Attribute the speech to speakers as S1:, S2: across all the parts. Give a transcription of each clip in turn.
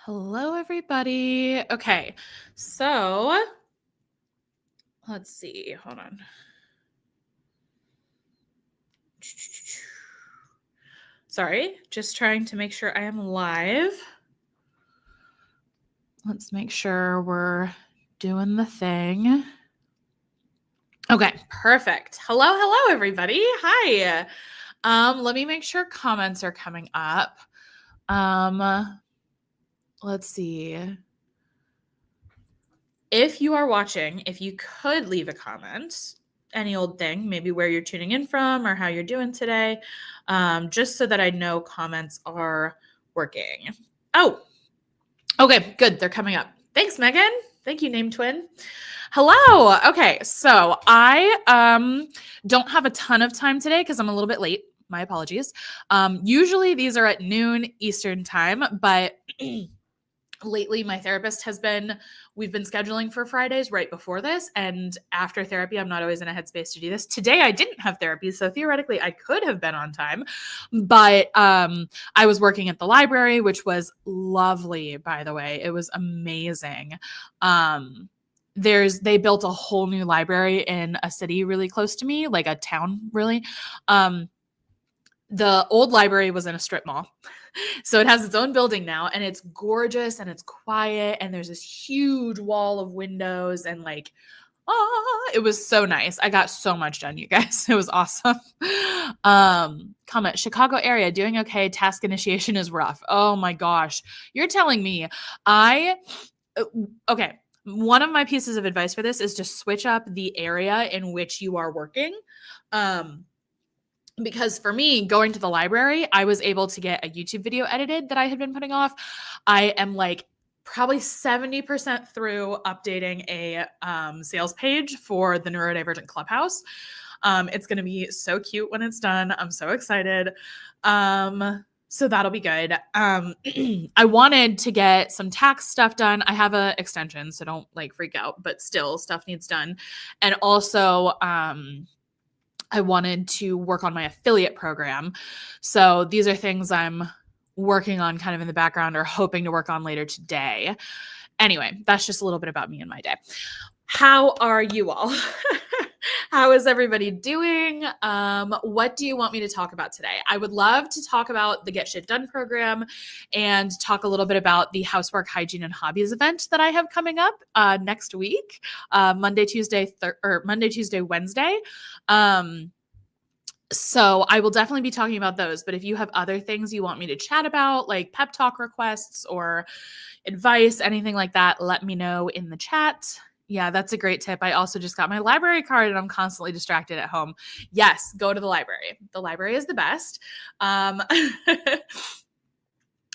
S1: Hello, everybody. Okay, so let's see. Hold on. Sorry, just trying to make sure I am live. Let's make sure we're doing the thing. Okay, perfect. Hello, everybody. Hi. Let me make sure comments are coming up. Let's see. If you are watching, if you could leave a comment, any old thing, maybe where you're tuning in from or how you're doing today, just so that I know comments are working. Oh, okay, good. They're coming up. Thanks, Megan. Thank you, Name Twin. Hello. Okay, so I don't have a ton of time today because I'm a little bit late. My apologies. Usually these are at noon Eastern time, but lately my therapist we've been scheduling for Fridays right before this, and after therapy I'm not always in a headspace to do this. Today I didn't have therapy, so theoretically I could have been on time, but I was working at the library, which was lovely, by the way. It was amazing. They built a whole new library in a city really close to me, like a town really. The old library was in a strip mall. So it has its own building now, and it's gorgeous and it's quiet, and there's this huge wall of windows, and it was so nice. I got so much done, you guys. It was awesome. Comment, Chicago area doing okay. Task initiation is rough. Oh my gosh. You're telling me. Okay. One of my pieces of advice for this is to switch up the area in which you are working. Because for me, going to the library, I was able to get a YouTube video edited that I had been putting off. I am like probably 70% through updating a sales page for the Neurodivergent Clubhouse. It's going to be so cute when it's done. I'm so excited. So that'll be good. I wanted to get some tax stuff done. I have an extension, so don't freak out, but still stuff needs done. And also, I wanted to work on my affiliate program. So these are things I'm working on kind of in the background or hoping to work on later today. Anyway, that's just a little bit about me and my day. How are you all? How is everybody doing? What do you want me to talk about today? I would love to talk about the Get Shit Done program and talk a little bit about the Housework, Hygiene, and Hobbies event that I have coming up next week, Monday, Tuesday, Wednesday. So I will definitely be talking about those. But if you have other things you want me to chat about, like pep talk requests or advice, anything like that, let me know in the chat. Yeah, that's a great tip. I also just got my library card and I'm constantly distracted at home. Yes, go to the library. The library is the best.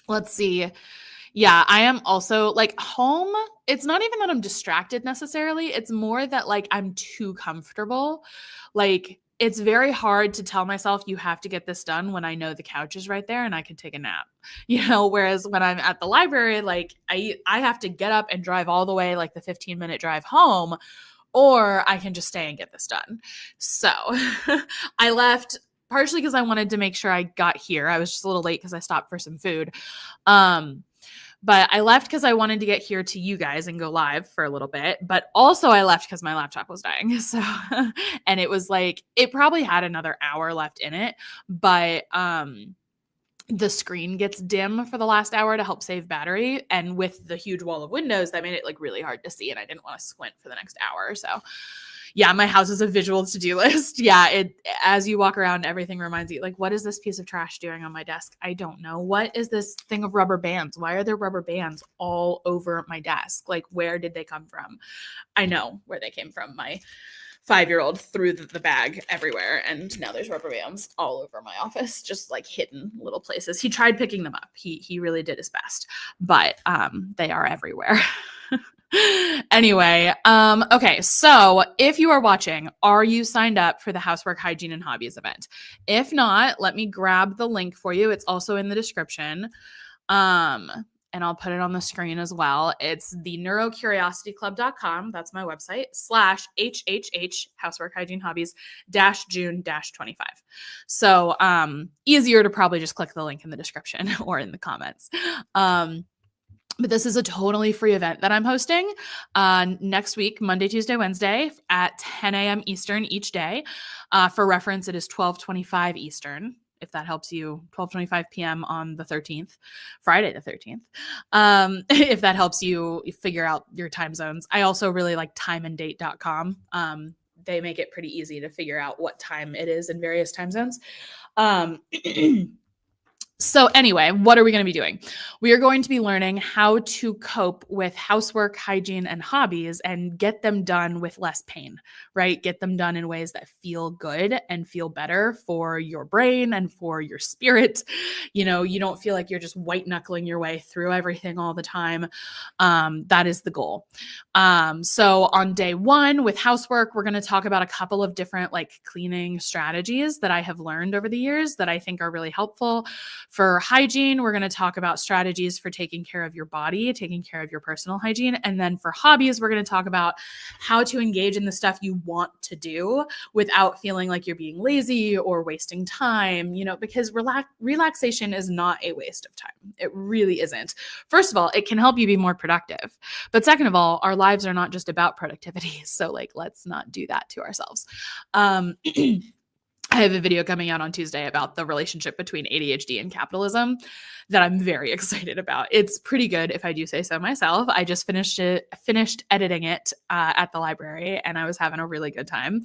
S1: Let's see. Yeah, I am also home. It's not even that I'm distracted necessarily. It's more that I'm too comfortable. It's very hard to tell myself you have to get this done when I know the couch is right there and I can take a nap. Whereas when I'm at the library, I have to get up and drive all the way the 15-minute drive home, or I can just stay and get this done. So I left partially because I wanted to make sure I got here. I was just a little late because I stopped for some food. But I left because I wanted to get here to you guys and go live for a little bit. But also I left because my laptop was dying. So, and it was it probably had another hour left in it. But the screen gets dim for the last hour to help save battery. And with the huge wall of windows, that made it really hard to see. And I didn't want to squint for the next hour. So yeah, my house is a visual to-do list. Yeah, as you walk around, everything reminds you, what is this piece of trash doing on my desk? I don't know. What is this thing of rubber bands? Why are there rubber bands all over my desk? Where did they come from? I know where they came from. My 5-year-old threw the bag everywhere, and now there's rubber bands all over my office, just hidden little places. He tried picking them up. He really did his best, but they are everywhere. Anyway, okay, so if you are watching, are you signed up for the Housework, Hygiene, and Hobbies event? If not, let me grab the link for you. It's also in the description. And I'll put it on the screen as well. It's the neurocuriosityclub.com. That's my website, /HHH, Housework, Hygiene, Hobbies, June 25. So easier to probably just click the link in the description or in the comments. But this is a totally free event that I'm hosting next week, Monday, Tuesday, Wednesday at 10 a.m. Eastern each day. For reference, it is 12:25 Eastern, if that helps you, 12:25 p.m. on the 13th, Friday the 13th. If that helps you figure out your time zones. I also really like timeanddate.com. They make it pretty easy to figure out what time it is in various time zones. Um, So anyway, what are we going to be doing? We are going to be learning how to cope with housework, hygiene, and hobbies and get them done with less pain, right? Get them done in ways that feel good and feel better for your brain and for your spirit. You know, you don't feel like you're just white knuckling your way through everything all the time. That is the goal. So on day one with housework, we're going to talk about a couple of different like cleaning strategies that I have learned over the years that I think are really helpful. For hygiene, we're going to talk about strategies for taking care of your body, taking care of your personal hygiene. And then for hobbies, we're going to talk about how to engage in the stuff you want to do without feeling like you're being lazy or wasting time, you know, because relaxation is not a waste of time. It really isn't. First of all, it can help you be more productive. But second of all, our lives are not just about productivity. So like, let's not do that to ourselves. I have a video coming out on Tuesday about the relationship between ADHD and capitalism that I'm very excited about. It's pretty good, if I do say so myself. I just finished editing it at the library, and I was having a really good time.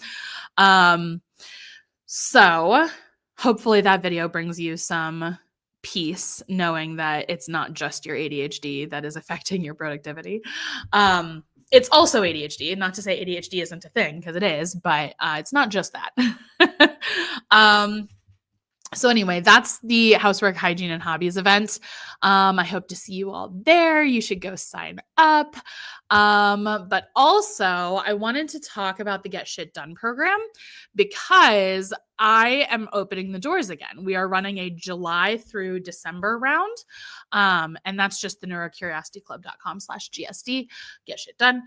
S1: So hopefully that video brings you some peace, knowing that it's not just your ADHD that is affecting your productivity. It's also ADHD, not to say ADHD isn't a thing, because it is, but it's not just that. So anyway, that's the Housework, Hygiene, and Hobbies event. I hope to see you all there. You should go sign up. But also, I wanted to talk about the Get Shit Done program because I am opening the doors again. We are running a July through December round. And that's just the neurocuriosityclub.com/GSD. Get shit done.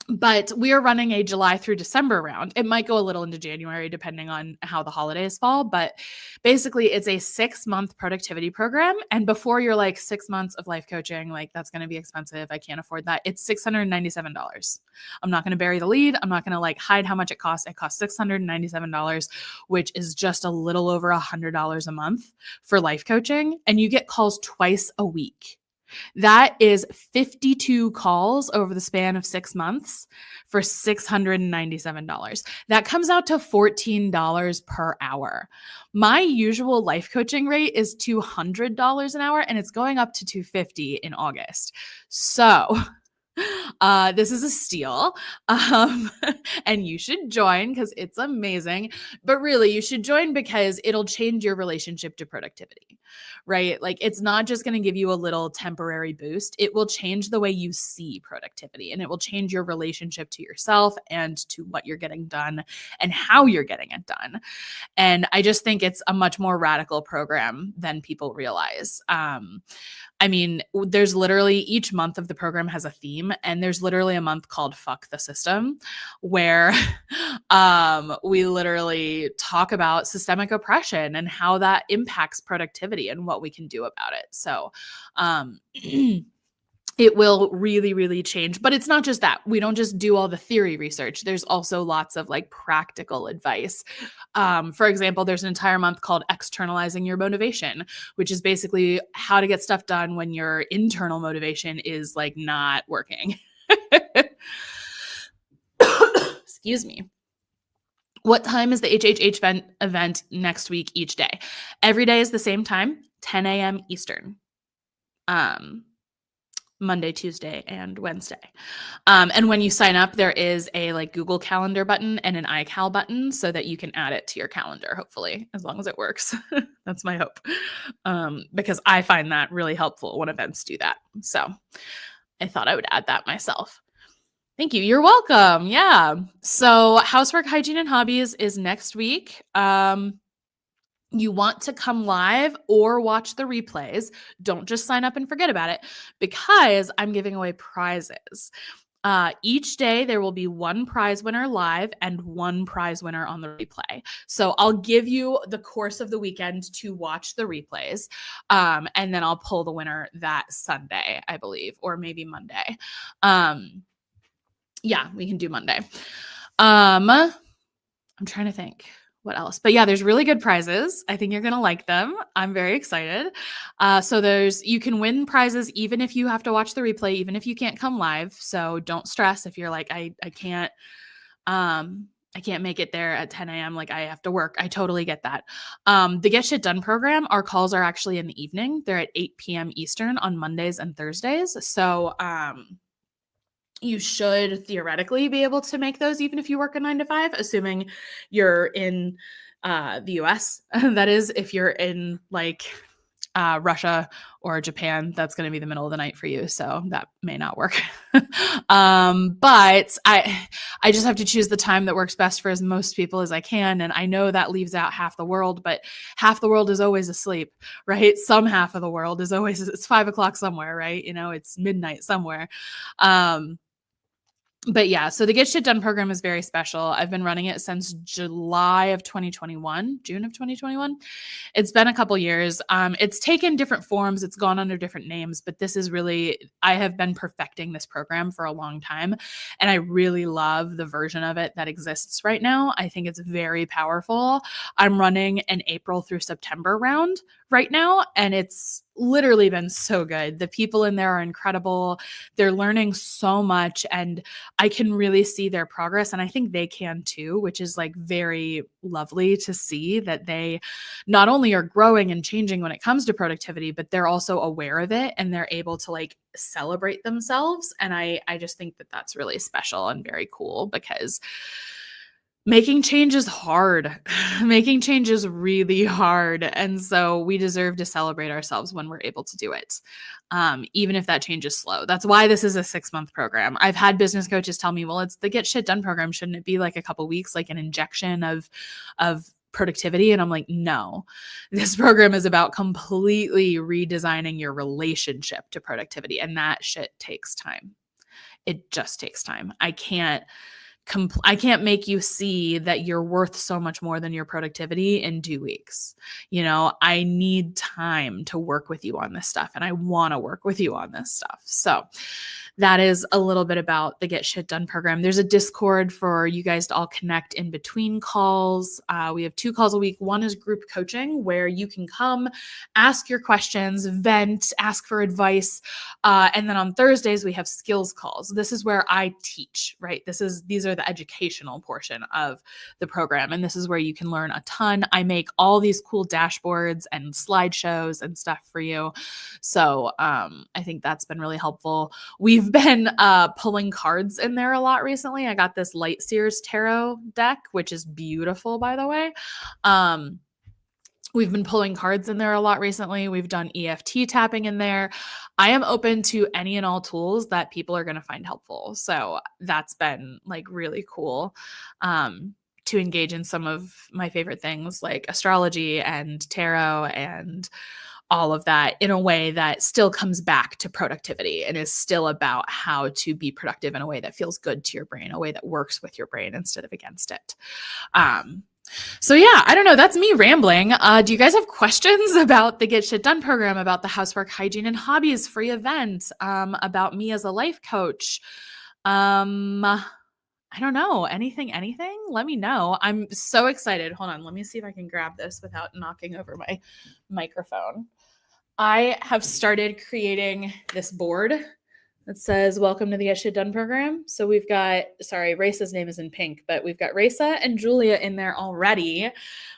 S1: But we are running a July through December round. It might go a little into January depending on how the holidays fall, but basically it's a 6-month productivity program. And before you're like 6 months of life coaching, like that's going to be expensive. I can't afford that. It's $697. I'm not going to bury the lead. I'm not going to like hide how much it costs. It costs $697, which is just a little over $100 a month for life coaching. And you get calls twice a week. That is 52 calls over the span of 6 months for $697. That comes out to $14 per hour. My usual life coaching rate is $200 an hour, and it's going up to $250 in August. So this is a steal. And you should join because it's amazing. But really, you should join because it'll change your relationship to productivity, right? Like it's not just going to give you a little temporary boost. It will change the way you see productivity, and it will change your relationship to yourself and to what you're getting done and how you're getting it done. And I just think it's a much more radical program than people realize. I mean, there's literally each month of the program has a theme, and there's literally a month called Fuck the System where we literally talk about systemic oppression and how that impacts productivity and what we can do about it. So it will really, really change. But it's not just that. We don't just do all the theory research. There's also lots of like practical advice. For example, there's an entire month called Externalizing Your Motivation, which is basically how to get stuff done when your internal motivation is like not working. Excuse me. What time is the HHH event next week each day? Every day is the same time, 10 a.m. Eastern. Monday, Tuesday, and Wednesday. And when you sign up, there is a like Google Calendar button and an iCal button so that you can add it to your calendar, hopefully, as long as it works. That's my hope. Because I find that really helpful when events do that. So I thought I would add that myself. Thank you. You're welcome. Yeah. So Housework, Hygiene, and Hobbies is next week. You want to come live or watch the replays. Don't just sign up and forget about it because I'm giving away prizes. Each day there will be one prize winner live and one prize winner on the replay. So I'll give you the course of the weekend to watch the replays. And then I'll pull the winner that Sunday, I believe, or maybe Monday. Yeah, we can do Monday. I'm trying to think what else, but yeah, there's really good prizes. I think you're going to like them. I'm very excited. So you can win prizes even if you have to watch the replay, even if you can't come live. So don't stress if you're like, I can't make it there at 10 a.m. Like I have to work. I totally get that. The Get Shit Done program, our calls are actually in the evening. They're at 8 p.m. Eastern on Mondays and Thursdays. So, you should theoretically be able to make those even if you work a 9 to 5, assuming you're in the US. That is, if you're in like Russia or Japan, that's going to be the middle of the night for you. So that may not work. But I just have to choose the time that works best for as most people as I can. And I know that leaves out half the world, but half the world is always asleep, right? Some half of the world is always, it's 5 o'clock somewhere, right? You know, it's midnight somewhere. But yeah, so the Get Shit Done program is very special. I've been running it since June of 2021. It's been a couple years. It's taken different forms. It's gone under different names, but this is really, I have been perfecting this program for a long time. And I really love the version of it that exists right now. I think it's very powerful. I'm running an April through September round right now, and it's literally been so good. The people in there are incredible. They're learning so much, and I can really see their progress, and I think they can too, which is like very lovely to see that they not only are growing and changing when it comes to productivity, but they're also aware of it and they're able to like celebrate themselves. And I just think that that's really special and very cool, because making change is hard. Making change is really hard. And so we deserve to celebrate ourselves when we're able to do it, even if that change is slow. That's why this is a 6-month program. I've had business coaches tell me, well, it's the Get Shit Done program. Shouldn't it be like a couple weeks, like an injection of productivity? And I'm like, no, this program is about completely redesigning your relationship to productivity. And that shit takes time. It just takes time. I can't make you see that you're worth so much more than your productivity in 2 weeks. You know, I need time to work with you on this stuff, and I want to work with you on this stuff. So that is a little bit about the Get Shit Done program. There's a Discord for you guys to all connect in between calls. We have 2 calls a week. One is group coaching, where you can come, ask your questions, vent, ask for advice. And then on Thursdays, we have skills calls. This is where I teach, right? These are the educational portion of the program. And this is where you can learn a ton. I make all these cool dashboards and slideshows and stuff for you. So I think that's been really helpful. We've been pulling cards in there a lot recently. I got this Light Sears Tarot deck, which is beautiful, by the way. We've been pulling cards in there a lot recently. We've done EFT tapping in there. I am open to any and all tools that people are going to find helpful. So that's been like really cool to engage in some of my favorite things like astrology and tarot and all of that in a way that still comes back to productivity and is still about how to be productive in a way that feels good to your brain, a way that works with your brain instead of against it. So yeah, I don't know. That's me rambling. Do you guys have questions about the Get Shit Done program, about the Housework, Hygiene, and Hobbies free event, about me as a life coach? I don't know. Anything? Let me know. I'm so excited. Hold on. Let me see if I can grab this without knocking over my microphone. I have started creating this board that says, welcome to the Get Shit Done program. So we've got, sorry, Raisa's name is in pink, but we've got Raisa and Julia in there already,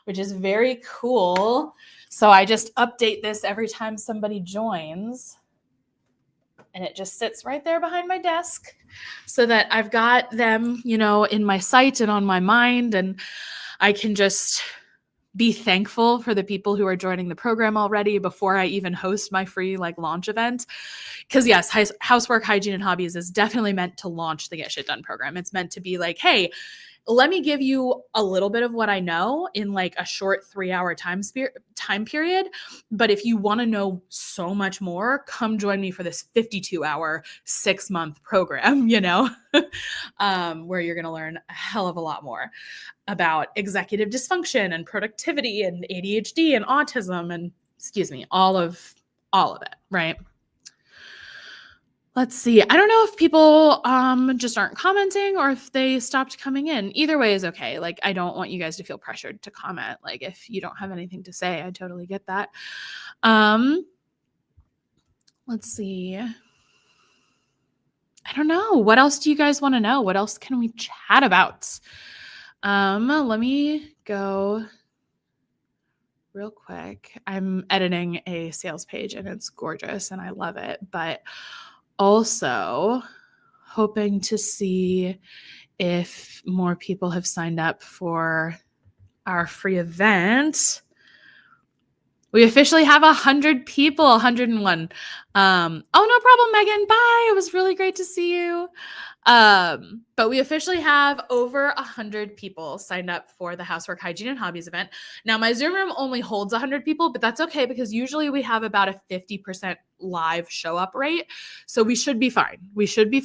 S1: which is very cool. So I just update this every time somebody joins. And it just sits right there behind my desk so that I've got them, you know, in my sight and on my mind. And I can just be thankful for the people who are joining the program already before I even host my free like launch event. Because yes, Housework, Hygiene, and Hobbies is definitely meant to launch the Get Shit Done program. It's meant to be like, hey, let me give you a little bit of what I know in like a short 3-hour time period. But if you want to know so much more, come join me for this 52-hour 6-month program, where you're going to learn a hell of a lot more about executive dysfunction and productivity and ADHD and autism and all of it, right? Let's see. I don't know if people just aren't commenting or if they stopped coming in. Either way is okay. Like, I don't want you guys to feel pressured to comment. Like, if you don't have anything to say, I totally get that. Let's see. I don't know. What else do you guys want to know? What else can we chat about? Let me go real quick. I'm editing a sales page and it's gorgeous and I love it, but also hoping to see if more people have signed up for our free event. We officially have 100 people, 101. Oh, no problem, Megan. Bye. It was really great to see you. But we officially have over 100 people signed up for the Housework, Hygiene, and Hobbies event. Now, my Zoom room only holds 100 people, but that's okay because usually we have about a 50% live show up rate. So we should be fine. You should be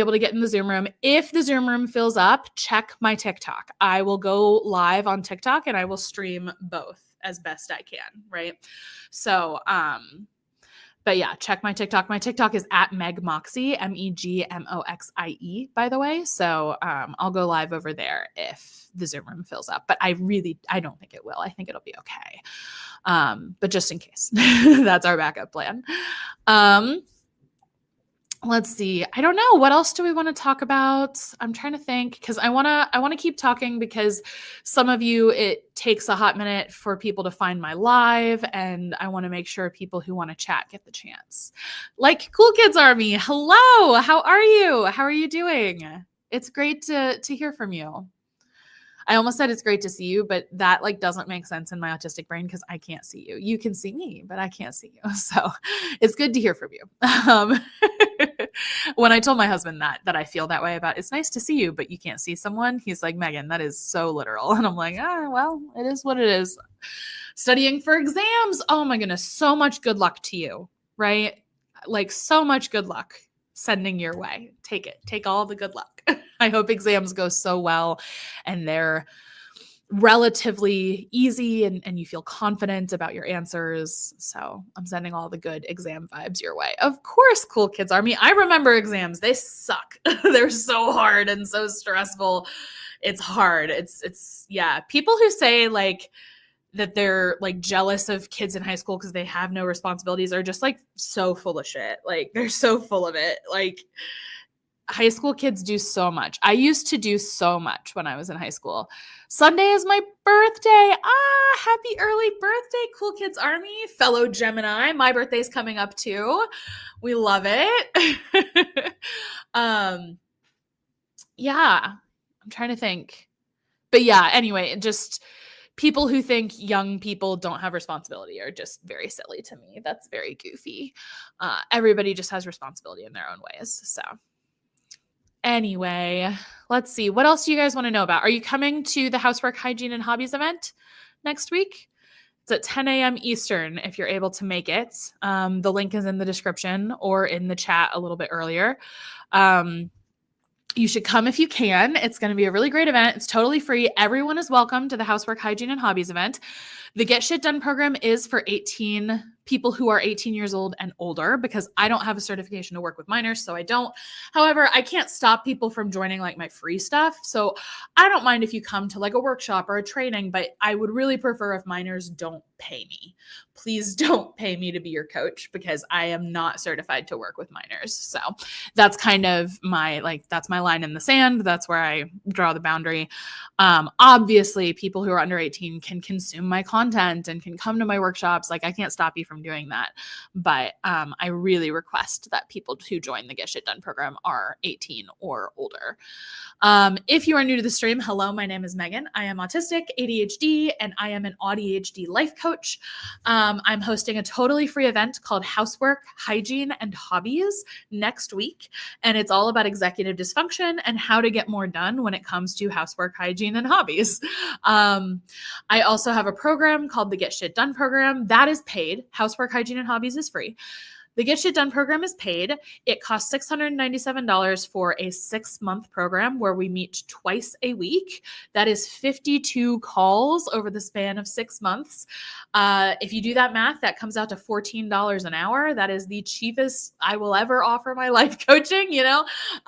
S1: able to get in the Zoom room. If the Zoom room fills up, check my TikTok. I will go live on TikTok and I will stream both as best I can, right? So, but yeah, check my TikTok. My TikTok is at MegMoxie, MEGMOXIE, by the way. So I'll go live over there if the Zoom room fills up. But I don't think it will. I think it'll be okay. But just in case, that's our backup plan. Let's see. I don't know. What else do we want to talk about? I'm trying to think because I want to keep talking because some of you, it takes a hot minute for people to find my live and I want to make sure people who want to chat get the chance. Like Cool Kids Army. Hello. How are you? How are you doing? It's great to hear from you. I almost said it's great to see you, but that like doesn't make sense in my autistic brain because I can't see you. You can see me, but I can't see you. So it's good to hear from you. When I told my husband that I feel that way about it's nice to see you, but you can't see someone, he's like, Megan, that is so literal. And I'm like, well, it is what it is. Studying for exams. Oh my goodness. So much good luck to you, right? Like so much good luck sending your way. Take it. Take all the good luck. I hope exams go so well and they're relatively easy and you feel confident about your answers. So I'm sending all the good exam vibes your way. Of course, Cool Kids Army. I remember exams. They suck. They're so hard and so stressful. It's hard. It's yeah. People who say like that they're like jealous of kids in high school because they have no responsibilities are just like so full of shit. Like they're so full of it. Like high school kids do so much. I used to do so much when I was in high school. Sunday is my birthday. Happy early birthday, Cool Kids Army, fellow Gemini. My birthday's coming up too. We love it. Yeah, I'm trying to think. But yeah, anyway, just people who think young people don't have responsibility are just very silly to me. That's very goofy. Everybody just has responsibility in their own ways. So anyway, let's see. What else do you guys want to know about? Are you coming to the Housework, Hygiene, and Hobbies event next week? It's at 10 a.m. Eastern if you're able to make it. The link is in the description or in the chat a little bit earlier. You should come if you can. It's going to be a really great event. It's totally free. Everyone is welcome to the Housework, Hygiene, and Hobbies event. The Get Shit Done program is for people who are 18 years old and older because I don't have a certification to work with minors, so I don't. However, I can't stop people from joining like my free stuff. So I don't mind if you come to like a workshop or a training, but I would really prefer if minors don't pay me. Please don't pay me to be your coach because I am not certified to work with minors. So that's kind of that's my line in the sand. That's where I draw the boundary. Obviously, people who are under 18 can consume my content and can come to my workshops. Like I can't stop you from doing that. But I really request that people who join the Get Shit Done program are 18 or older. If you are new to the stream, hello, my name is Megan. I am autistic, ADHD, and I am an ADHD life coach. I'm hosting a totally free event called Housework, Hygiene, and Hobbies next week. And it's all about executive dysfunction and how to get more done when it comes to housework, hygiene, and hobbies. I also have a program called the Get Shit Done program. That is paid. Housework, hygiene, and hobbies is free. The Get Shit Done program is paid. It costs $697 for a 6-month program where we meet twice a week. That is 52 calls over the span of 6 months. If you do that math, that comes out to $14 an hour. That is the cheapest I will ever offer my life coaching,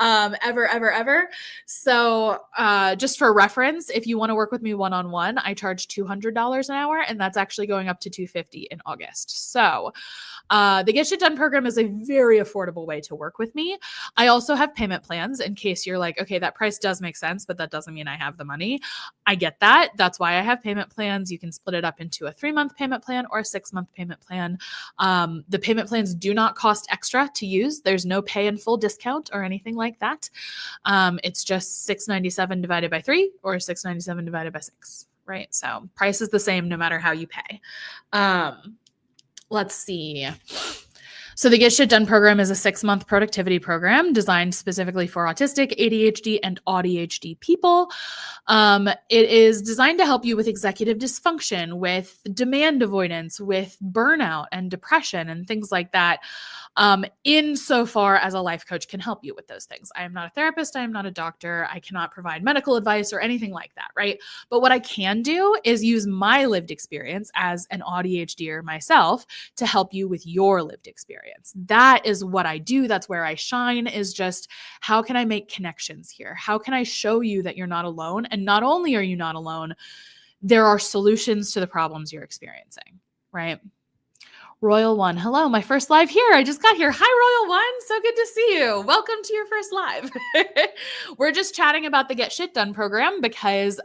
S1: ever. So just for reference, if you want to work with me one-on-one, I charge $200 an hour, and that's actually going up to $250 in August. So the Get Shit Done program is a very affordable way to work with me. I also have payment plans in case you're like, okay, that price does make sense, but that doesn't mean I have the money. I get that. That's why I have payment plans. You can split it up into a 3-month payment plan or a 6-month payment plan. The payment plans do not cost extra to use. There's no pay in full discount or anything like that. It's just $697 divided by 3 or $697 divided by 6, right? So price is the same no matter how you pay. Let's see. So the Get Shit Done program is a 6-month productivity program designed specifically for autistic, ADHD, and ADHD people. It is designed to help you with executive dysfunction, with demand avoidance, with burnout and depression and things like that. Insofar as a life coach can help you with those things. I am not a therapist. I am not a doctor. I cannot provide medical advice or anything like that, right? But what I can do is use my lived experience as an ADHDer myself to help you with your lived experience. That is what I do. That's where I shine, is just how can I make connections here? How can I show you that you're not alone? And not only are you not alone, there are solutions to the problems you're experiencing, right? Royal One. Hello, my first live here. I just got here. Hi, Royal One. So good to see you. Welcome to your first live. We're just chatting about the Get Shit Done program because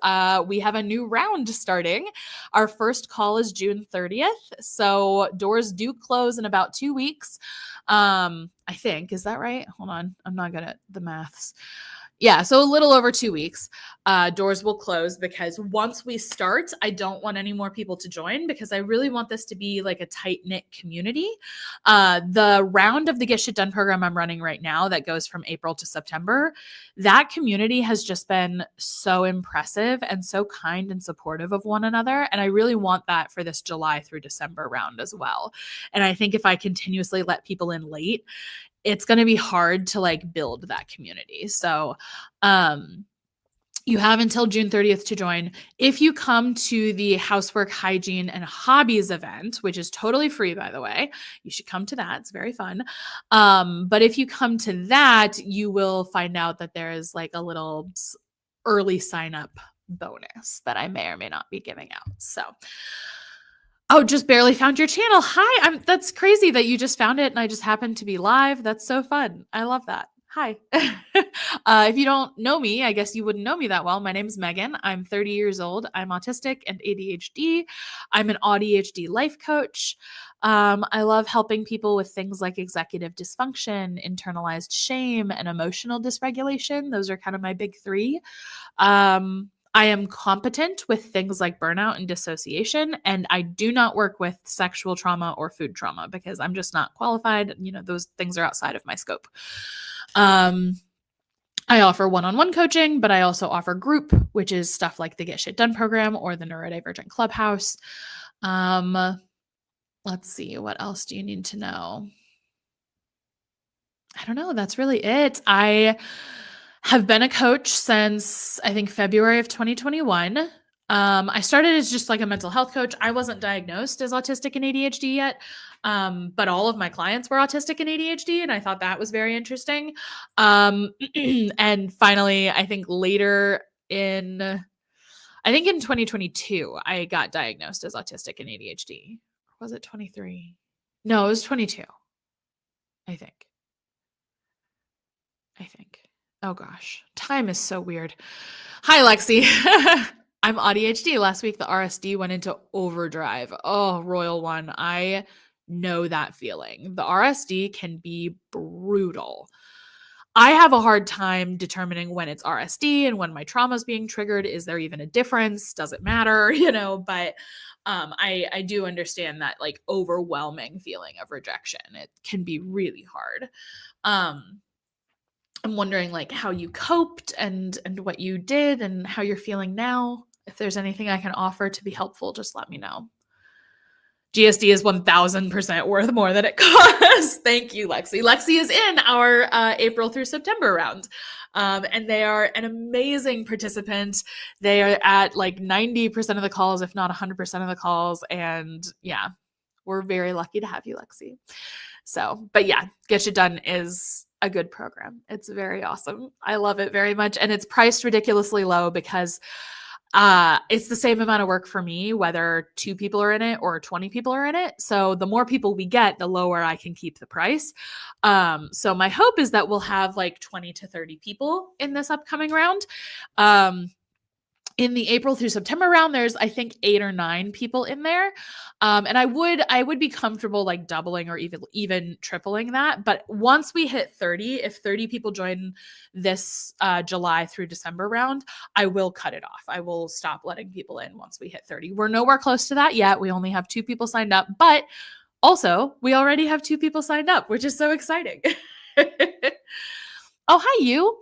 S1: we have a new round starting. Our first call is June 30th. So doors do close in about 2 weeks. I think. Is that right? Hold on. I'm not good at the maths. Yeah, so a little over 2 weeks, doors will close because once we start, I don't want any more people to join because I really want this to be like a tight-knit community. The round of the Get Shit Done program I'm running right now that goes from April to September, that community has just been so impressive and so kind and supportive of one another. And I really want that for this July through December round as well. And I think if I continuously let people in late, it's going to be hard to like build that community. So, you have until June 30th to join. If you come to the Housework, Hygiene, and Hobbies event, which is totally free, by the way, you should come to that. It's very fun. But if you come to that, you will find out that there is like a little early sign up bonus that I may or may not be giving out. So, oh, just barely found your channel. Hi, that's crazy that you just found it and I just happened to be live. That's so fun. I love that. Hi. If you don't know me, I guess you wouldn't know me that well. My name is Megan. I'm 30 years old. I'm autistic and ADHD. I'm an ADHD life coach. I love helping people with things like executive dysfunction, internalized shame, and emotional dysregulation. Those are kind of my big 3. I am competent with things like burnout and dissociation, and I do not work with sexual trauma or food trauma because I'm just not qualified. Those things are outside of my scope. I offer one-on-one coaching, but I also offer group, which is stuff like the Get Shit Done program or the Neurodivergent Clubhouse. Let's see. What else do you need to know? I don't know. That's really it. I have been a coach since I think February of 2021. I started as just like a mental health coach. I wasn't diagnosed as autistic and ADHD yet, but all of my clients were autistic and ADHD, and I thought that was very interesting. And finally, I think in 2022, I got diagnosed as autistic and ADHD. Or was it 23? No, it was 22. I think. Oh gosh, time is so weird. Hi, Lexi. I'm ADHD. Last week, the RSD went into overdrive. Oh, Royal One. I know that feeling. The RSD can be brutal. I have a hard time determining when it's RSD and when my trauma is being triggered. Is there even a difference? Does it matter? But I do understand that like overwhelming feeling of rejection. It can be really hard. Um, I'm wondering like how you coped and what you did and how you're feeling now. If there's anything I can offer to be helpful, just let me know. GSD is 1000% worth more than it costs. Thank you, Lexi. Lexi is in our April through September round. And they are an amazing participant. They are at like 90% of the calls, if not 100% of the calls. And yeah, we're very lucky to have you, Lexi. So, but yeah, Get You Done is a good program. It's very awesome. I love it very much. And it's priced ridiculously low because it's the same amount of work for me, whether 2 people are in it or 20 people are in it. So the more people we get, the lower I can keep the price. So my hope is that we'll have like 20 to 30 people in this upcoming round. In the April through September round, there's I think 8 or 9 people in there, and I would be comfortable like doubling or even tripling that. But once we hit 30, if 30 people join this July through December round, I will cut it off. I will stop letting people in once we hit 30. We're nowhere close to that yet. We only have 2 people signed up, but also we already have 2 people signed up, which is so exciting. Oh, hi you.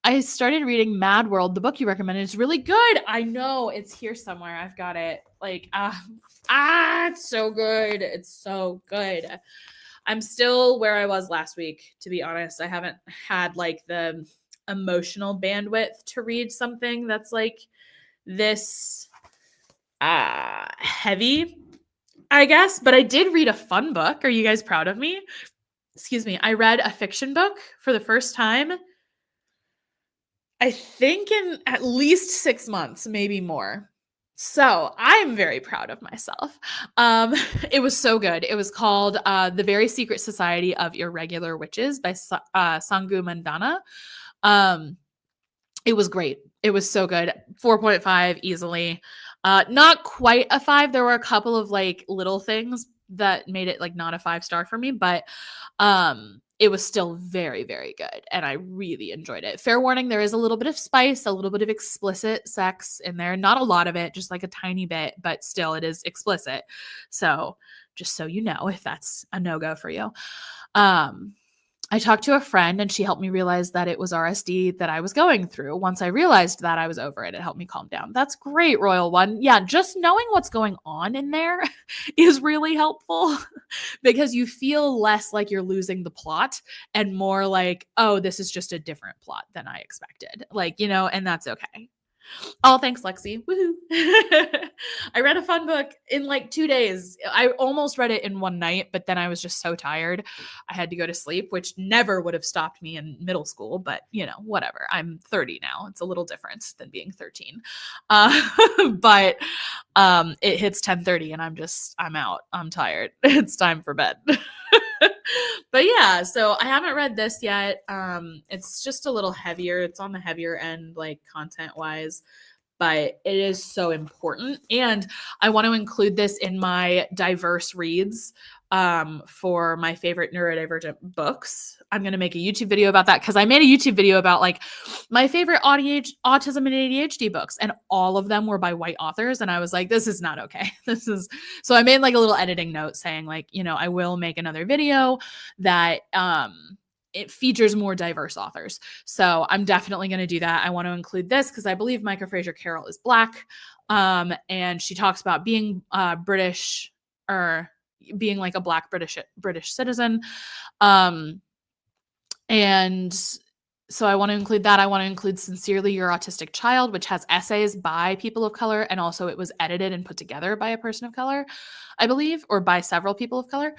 S1: I started reading Mad World, the book you recommended. It's really good. I know it's here somewhere. I've got it. Like, it's so good. It's so good. I'm still where I was last week, to be honest. I haven't had like the emotional bandwidth to read something that's like this heavy, I guess. But I did read a fun book. Are you guys proud of me? Excuse me. I read a fiction book for the first time, I think in at least 6 months, maybe more. So I'm very proud of myself. It was so good. It was called The Very Secret Society of Irregular Witches by Sangu Mandana. It was great. It was so good. 4.5 easily. Not quite a 5. There were a couple of like little things that made it like not a 5-star for me, but it was still very, very good. And I really enjoyed it. Fair warning, there is a little bit of spice, a little bit of explicit sex in there. Not a lot of it, just like a tiny bit, but still it is explicit. So just so you know, if that's a no-go for you. I talked to a friend and she helped me realize that it was RSD that I was going through. Once I realized that, I was over it. It helped me calm down. That's great, Royal One. Yeah, just knowing what's going on in there is really helpful because you feel less like you're losing the plot and more like, oh, this is just a different plot than I expected. Like, and that's okay. Oh, thanks, Lexi. Woohoo. I read a fun book in like 2 days. I almost read it in one night, but then I was just so tired. I had to go to sleep, which never would have stopped me in middle school, but whatever. I'm 30 now. It's a little different than being 13. But it hits 10:30 and I'm out. I'm tired. It's time for bed. But yeah, so I haven't read this yet. It's just a little heavier. It's on the heavier end, like content wise, but it is so important. And I want to include this in my diverse reads for my favorite neurodivergent books. I'm going to make a YouTube video about that because I made a YouTube video about like my favorite autism and ADHD books, and all of them were by white authors. And I was like, this is not okay. So I made like a little editing note saying like, I will make another video that it features more diverse authors. So I'm definitely going to do that. I want to include this because I believe Micah Fraser Carroll is Black. And she talks about being British or being like a Black British citizen. And so I want to include that. I want to include Sincerely Your Autistic Child, which has essays by people of color. And also it was edited and put together by a person of color, I believe, or by several people of color.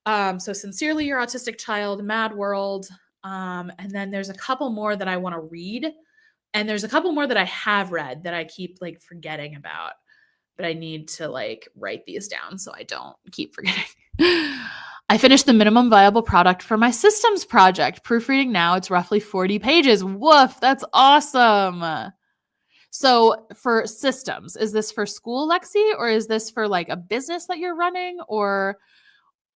S1: So Sincerely Your Autistic Child, Mad World. And then there's a couple more that I want to read. And there's a couple more that I have read that I keep like forgetting about. But I need to like write these down so I don't keep forgetting. I finished the minimum viable product for my systems project. Proofreading now, it's roughly 40 pages. Woof, that's awesome. So for systems, is this for school, Lexi, or is this for like a business that you're running, or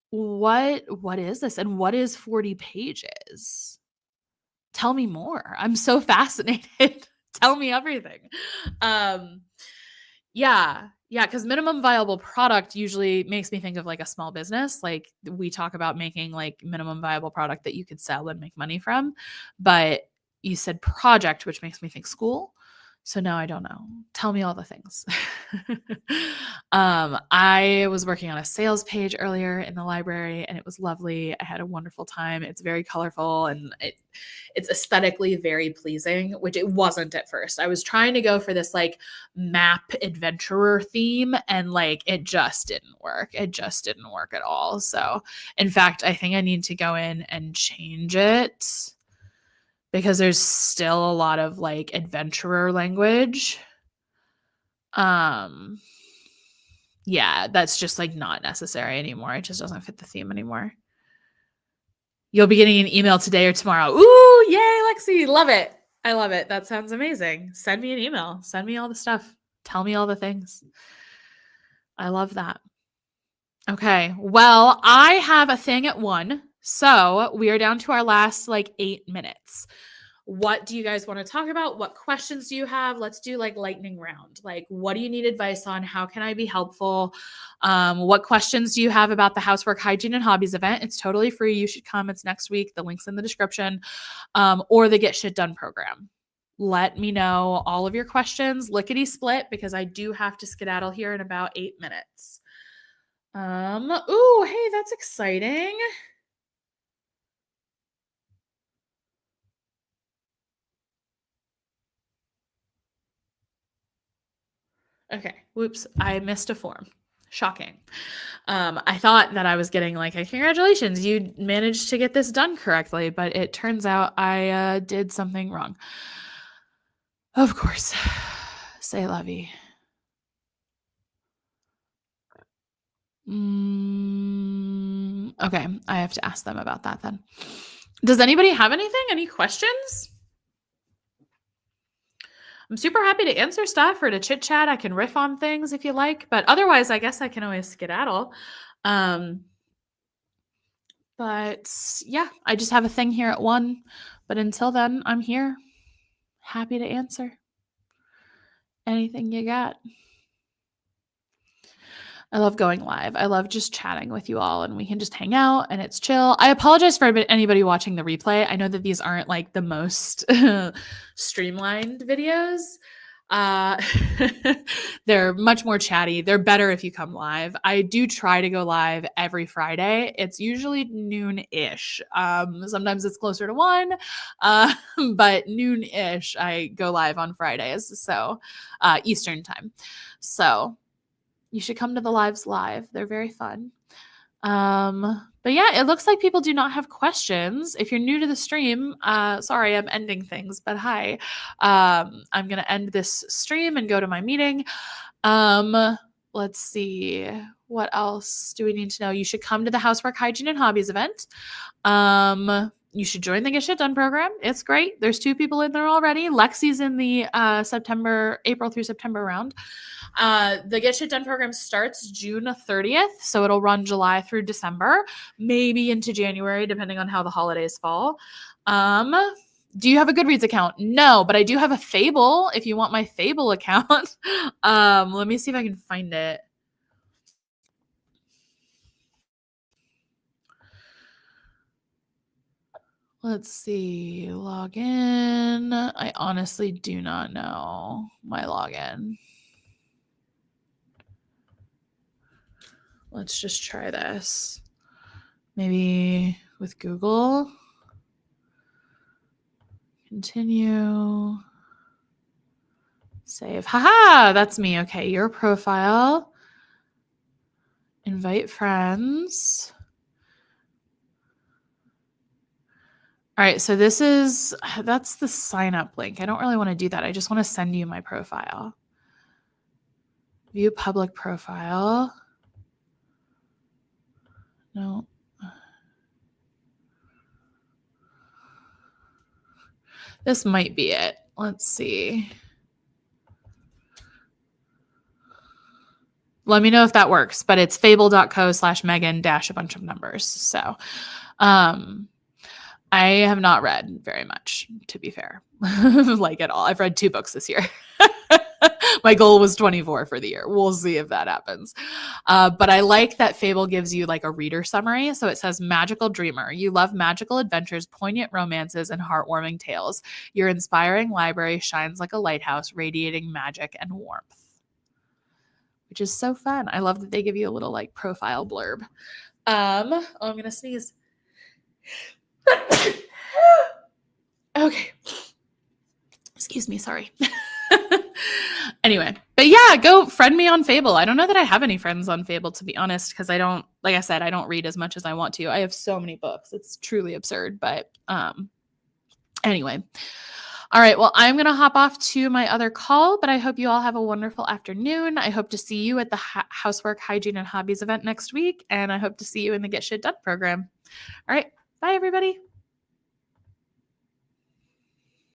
S1: what is this? And what is 40 pages? tell me more. I'm so fascinated. Tell me everything. Yeah. Yeah, because minimum viable product usually makes me think of like a small business. Like we talk about making like minimum viable product that you could sell and make money from. But you said project, which makes me think school. So now I don't know. Tell me all the things. I was working on a sales page earlier in the library and it was lovely. I had a wonderful time. It's very colorful and it's aesthetically very pleasing, which it wasn't at first. I was trying to go for this like map adventurer theme and like it just didn't work. It just didn't work at all. So, in fact, I think I need to go in and change it because there's still a lot of like adventurer language. Yeah, that's just like not necessary anymore. It just doesn't fit the theme anymore. You'll be getting an email today or tomorrow. Ooh, yay, Lexi. Love it. I love it. That sounds amazing. Send me an email. Send me all the stuff. Tell me all the things. I love that. Okay. Well, I have a thing at 1. So we are down to our last like 8 minutes. What do you guys want to talk about? What questions do you have? Let's do like lightning round. Like, what do you need advice on? How can I be helpful? What questions do you have about the Housework, Hygiene, and Hobbies event? It's totally free. You should come. It's next week. The link's in the description. Or the Get Shit Done program. Let me know all of your questions. Lickety split because I do have to skedaddle here in about 8 minutes. Ooh, hey, that's exciting. Okay. Whoops. I missed a form. Shocking. I thought that I was getting like a congratulations, you managed to get this done correctly, but it turns out I did something wrong. Of course. Say la vie. Okay. I have to ask them about that then. Does anybody have anything? Any questions? I'm super happy to answer stuff or to chit chat. I can riff on things if you like, but otherwise, I guess I can always skedaddle. But yeah, I just have a thing here at 1. But until then, I'm here. Happy to answer anything you got. I love going live. I love just chatting with you all and we can just hang out and it's chill. I apologize for anybody watching the replay. I know that these aren't like the most streamlined videos. They're much more chatty. They're better if you come live. I do try to go live every Friday. It's usually noon-ish. Sometimes it's closer to 1, but noon-ish I go live on Fridays, so Eastern time. So you should come to the lives live. They're very fun. But yeah, it looks like people do not have questions. If you're new to the stream, sorry, I'm ending things, but hi. I'm going to end this stream and go to my meeting. Let's see. What else do we need to know? You should come to the Housework, Hygiene, and Hobbies event. You should join the Get Shit Done program. It's great. There's 2 people in there already. Lexi's in the April through September round. The Get Shit Done program starts June 30th, so it'll run July through December, maybe into January, depending on how the holidays fall. Do you have a Goodreads account? No, but I do have a Fable if you want my Fable account. Let me see if I can find it. Let's see. Login. I honestly do not know my login. Let's just try this. Maybe with Google. Continue. Save. Haha, that's me. Okay, your profile. Invite friends. All right, so that's the sign up link. I don't really want to do that. I just want to send you my profile. View public profile. No. This might be it. Let's see. Let me know if that works, but it's fable.co/Megan- a bunch of numbers. So, I have not read very much, to be fair, like at all. I've read 2 books this year. My goal was 24 for the year. We'll see if that happens. But I like that Fable gives you like a reader summary. So it says, magical dreamer. You love magical adventures, poignant romances, and heartwarming tales. Your inspiring library shines like a lighthouse, radiating magic and warmth, which is so fun. I love that they give you a little like profile blurb. Oh, I'm going to sneeze. Okay. Excuse me, sorry. Anyway, but yeah, go friend me on Fable. I don't know that I have any friends on Fable, to be honest, because I don't, like I said, I don't read as much as I want to. I have so many books. It's truly absurd. But anyway. All right. Well, I'm going to hop off to my other call, but I hope you all have a wonderful afternoon. I hope to see you at the Housework, Hygiene, and Hobbies event next week. And I hope to see you in the Get Shit Done program. All right. Bye, everybody.